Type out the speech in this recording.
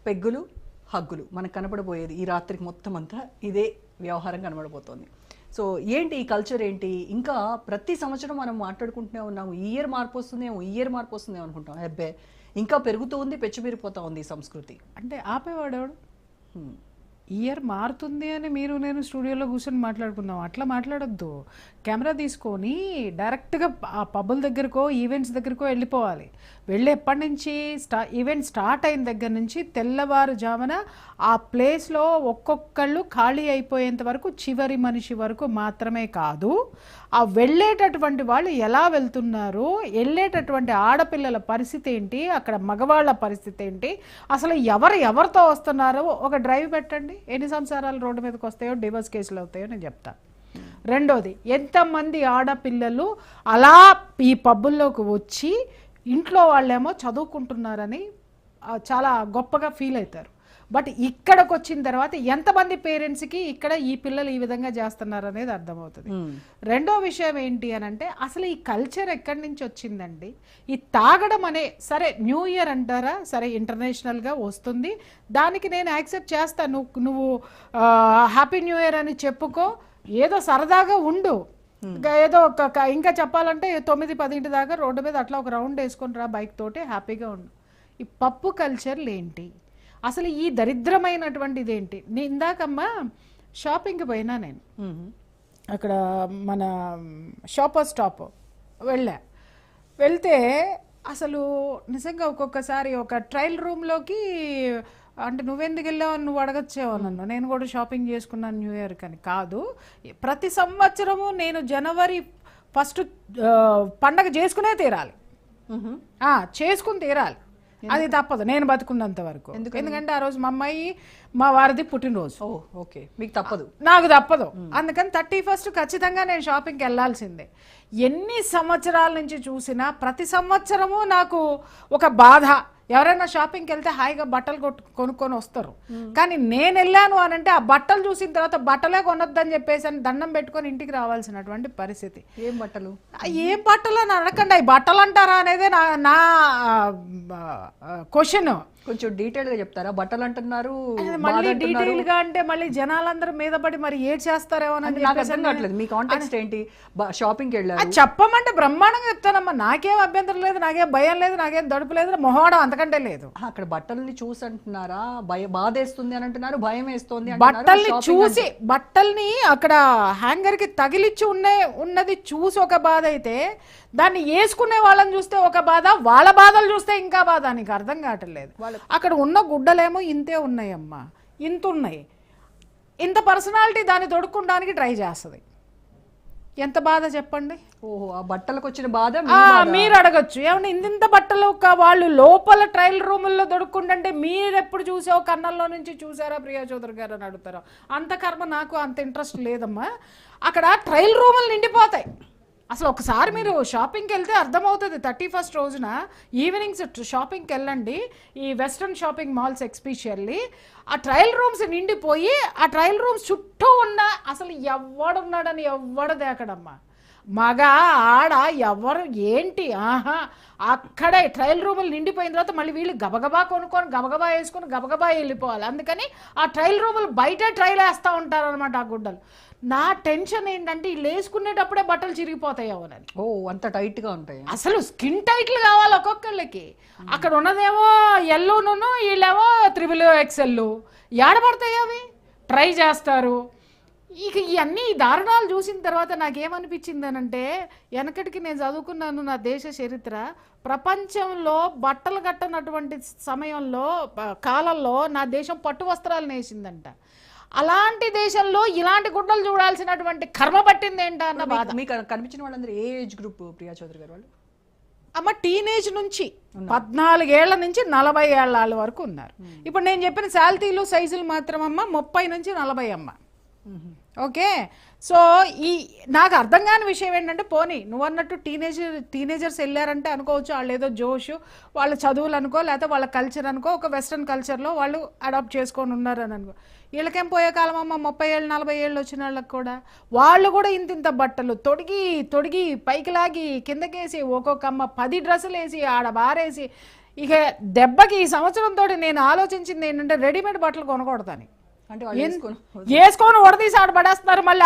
పెగ్గులు హగ్గులు మనకు కనపడబోయేది ఈ రాత్రికి మొత్తం అంతా ఇదే వ్యవహారం కనబడబోతోంది. సో ఏంటి ఈ కల్చర్ ఏంటి? ఇంకా ప్రతి సంవత్సరం మనం మాట్లాడుకుంటూనే ఉన్నాము, ఈ ఇయర్ మార్పు వస్తుందేమో, ఈ ఇయర్ మార్పు వస్తుందేమో అనుకుంటాం. అబ్బే ఇంకా పెరుగుతూ ఉంది, పెచ్చుమీరిపోతా ఉంది ఈ సంస్కృతి. అంటే ఆపేవాడేవాడు. ఇయర్ మారుతుంది అని మీరు నేను స్టూడియోలో కూర్చొని మాట్లాడుకున్నాం. అట్లా మాట్లాడొద్దు. కెమెరా తీసుకొని డైరెక్ట్గా ఆ పబ్బుల దగ్గరకో ఈవెంట్స్ దగ్గరకో వెళ్ళిపోవాలి. వెళ్ళి ఎప్పటి నుంచి ఈవెంట్ స్టార్ట్ అయిన దగ్గర నుంచి తెల్లవారుజామున ఆ ప్లేస్లో ఒక్కొక్కళ్ళు ఖాళీ అయిపోయేంత వరకు చివరి మనిషి వరకు మాత్రమే కాదు, ఆ వెళ్ళేటటువంటి వాళ్ళు ఎలా వెళ్తున్నారు, వెళ్ళేటటువంటి ఆడపిల్లల పరిస్థితి ఏంటి, అక్కడ మగవాళ్ళ పరిస్థితి ఏంటి, అసలు ఎవరితో వస్తున్నారో ఒక డ్రైవ్ పెట్టండి. ఎన్ని సంసారాలు రోడ్డు మీదకి వస్తాయో, డివోర్స్ కేసులు అవుతాయో నేను చెప్తాను. రెండోది, ఎంతమంది ఆడపిల్లలు అలా ఈ పబ్బుల్లోకి వచ్చి ఇంట్లో వాళ్ళేమో చదువుకుంటున్నారని చాలా గొప్పగా ఫీల్ అవుతారు. బట్ ఇక్కడికి వచ్చిన తర్వాత ఎంతమంది పేరెంట్స్కి ఇక్కడ ఈ పిల్లలు ఈ విధంగా చేస్తున్నారు అనేది అర్థమవుతుంది. రెండో విషయం ఏంటి అని అంటే, అసలు ఈ కల్చర్ ఎక్కడి నుంచి వచ్చిందండి? ఈ తాగడం అనే, సరే న్యూ ఇయర్ అంటారా, సరే ఇంటర్నేషనల్గా వస్తుంది, దానికి నేను యాక్సెప్ట్ చేస్తాను. నువ్వు హ్యాపీ న్యూ ఇయర్ అని చెప్పుకో, ఏదో సరదాగా ఉండు, ఏదో ఇంకా చెప్పాలంటే 9-10 దాకా రోడ్డు మీద అట్లా ఒక రౌండ్ వేసుకొని రా బైక్ తోటి, హ్యాపీగా ఉండు. ఈ పప్పు కల్చర్లు ఏంటి అసలు? ఈ దరిద్రమైనటువంటి ఇదేంటి? ఇందాకమ్మా షాపింగ్కి పోయినా నేను, అక్కడ మన షాపర్ స్టాప్ వెళ్తే అసలు నిజంగా ఒక్కొక్కసారి ఒక ట్రయల్ రూమ్లోకి, అంటే నువ్వెందుకు వెళ్ళావు నువ్వు అడగచ్చేవో నన్ను, నేను కూడా షాపింగ్ చేసుకున్నాను న్యూ ఇయర్ కానీ కాదు. ప్రతి సంవత్సరము నేను జనవరి 1 పండగ చేసుకునే తీరాలి, చేసుకుని తీరాలి, అది తప్పదు నేను బతుకున్నంత వరకు. ఎందుకంటే ఆ రోజు మా అమ్మాయి మా వారిది పుట్టినరోజు. ఓకే, మీకు తప్పదు, నాకు తప్పదు. అందుకని 31 ఖచ్చితంగా నేను షాపింగ్కి వెళ్ళాల్సిందే. ఎన్ని సంవత్సరాల నుంచి చూసినా ప్రతి సంవత్సరము నాకు ఒక బాధ. ఎవరైనా షాపింగ్కి వెళ్తే హాయిగా బట్టలు కొనుక్కొని వస్తారు, కానీ నేను వెళ్ళాను అని అంటే ఆ బట్టలు చూసిన తర్వాత బట్టలే కొనొద్దని చెప్పేసి అని దండం పెట్టుకొని ఇంటికి రావాల్సినటువంటి పరిస్థితి. ఏం బట్టలు అని అనకండి, అవి బట్టలు అంటారా అనేదే నా క్వశ్చన్. కొంచెం డీటెయిల్ గా చెప్తారా? బట్టలు అంటున్నారు, మళ్ళీ డీటెయిల్ గా అంటే మళ్ళీ జనాలందరూ మీద పడి మరి ఏడ్ చేస్తారేమో. మీ కాంటాక్ట్ ఏంటి? షాపింగ్ వెళ్ళారు చెప్పమంటే బ్రహ్మాండంగా చెప్తానమ్మా, నాకేం అభ్యంతరం లేదు, నాకేం భయం లేదు, నాకేం దడుపు లేదు, మొహమాడం అంతకంటే లేదు. అక్కడ బట్టల్ని చూసి అంటున్నారా, బాధ వేస్తుంది అని అంటున్నారు, భయం వేస్తుంది? బట్టల్ని చూసి, బట్టల్ని అక్కడ హ్యాంగర్ కి తగిలిచ్చి ఉన్నది చూసి ఒక బాధ అయితే, దాన్ని వేసుకునే వాళ్ళని చూస్తే ఒక బాధ, వాళ్ళ బాధలు చూస్తే ఇంకా బాధ. నీకు అర్థం కావట్లేదు. అక్కడ ఉన్న గుడ్డలేమో ఇంతే ఉన్నాయమ్మా, ఇంత ఉన్నాయి, ఇంత పర్సనాలిటీ దాన్ని తొడుక్కోవడానికి ట్రై చేస్తుంది. ఎంత బాధ చెప్పండి. ఓహో, ఆ బట్టలకు వచ్చిన బాధ మీరు అడగచ్చు, ఏమన్నా ఇంత బట్టలు వాళ్ళు లోపల ట్రయల్ రూముల్లో దొడుక్కుంటుంటే మీరెప్పుడు చూసావు, కన్నంలో నుంచి చూసారా ప్రియా చౌదరి గారు అని అడుగుతారు. అంత కర్మ నాకు అంత ఇంట్రెస్ట్ లేదమ్మా. అక్కడ ట్రయల్ రూములు నిండిపోతాయి. అసలు ఒకసారి మీరు షాపింగ్కి వెళ్తే అర్థమవుతుంది. 31 రోజున ఈవినింగ్స్ షాపింగ్కి వెళ్ళండి, ఈ వెస్ట్రన్ షాపింగ్ మాల్స్ ఎక్స్పెషల్లీ. ఆ ట్రయల్ రూమ్స్ నిండిపోయి ఆ ట్రయల్ రూమ్స్ చుట్టూ ఉన్న అసలు ఎవడున్నాడని ఎవడు దేకడమ్మా, మగ ఆడ ఎవరు ఏంటి, అక్కడే ట్రయల్ రూములు నిండిపోయిన తర్వాత మళ్ళీ వీళ్ళు గబగబా కొనుక్కొని గబగబా వేసుకొని గబగబా వెళ్ళిపోవాలి. అందుకని ఆ ట్రయల్ రూములు బయట ట్రయల్ వేస్తూ ఉంటారనమాట ఆ గుడ్డలు. నా టెన్షన్ ఏంటంటే వీళ్ళు వేసుకునేటప్పుడే బట్టలు చిరిగిపోతాయేమోనని. అంత టైట్ గా ఉంటాయి. అసలు స్కిన్ టైట్లు కావాలి ఒక్కొక్కళ్ళకి. అక్కడ ఉన్నదేమో ఎల్లును, వీళ్ళేమో XXL. ఏడబడతాయి అవి, ట్రై చేస్తారు. ఇక ఇవన్నీ దారుణాలు చూసిన తర్వాత నాకేమనిపించింది అనంటే, వెనకటికి నేను చదువుకున్నాను నా దేశ చరిత్ర, ప్రపంచంలో బట్టలు కట్టనటువంటి సమయంలో కాలంలో నా దేశం పట్టు వస్త్రాలు నేసిందంట. అలాంటి దేశంలో ఇలాంటి గుడ్డలు చూడాల్సినటువంటి కర్మ పట్టింది ఏంటా అన్న బాధ. మీకు కనిపించిన వాళ్ళందరూ ఏ ఏజ్ గ్రూప్ ప్రియా చౌదరి గారు? వాళ్ళు అమ్మ టీనేజ్ నుంచి 14 ఏళ్ల నుంచి 40 ఏళ్ళ వరకు ఉన్నారు. ఇప్పుడు నేను చెప్పిన శాలరీలు సైజులు మాత్రం అమ్మ 30 నుంచి 40 అమ్మ. ఓకే, సో నాకు అర్థం కాని విషయం ఏంటంటే, పోనీ నువ్వు అన్నట్టు టీనేజర్స్ వెళ్ళారంటే అనుకోవచ్చు వాళ్ళు ఏదో జోష్, వాళ్ళ చదువులు అనుకో, లేకపోతే వాళ్ళ కల్చర్ అనుకో, ఒక వెస్ట్రన్ కల్చర్లో వాళ్ళు అడాప్ట్ చేసుకొని ఉన్నారని అనుకో. వీళ్ళకేం పోయే కాలం అమ్మ, 30 ఏళ్ళు 40 ఏళ్ళు వచ్చిన వాళ్ళకి కూడా వాళ్ళు కూడా ఇంత బట్టలు తొడిగి పైకి లాగి కిందకేసి ఒక్కొక్క అమ్మ 10 డ్రెస్సులు వేసి ఆడ బారేసి ఇక దెబ్బకి ఈ సంవత్సరంతో నేను ఆలోచించింది ఏంటంటే రెడీమేడ్ బట్టలు కొనకూడదని. అంటే వాళ్ళు వేసుకొని వేసుకొని ఉడదీసి ఆడ పడేస్తున్నారు మళ్ళీ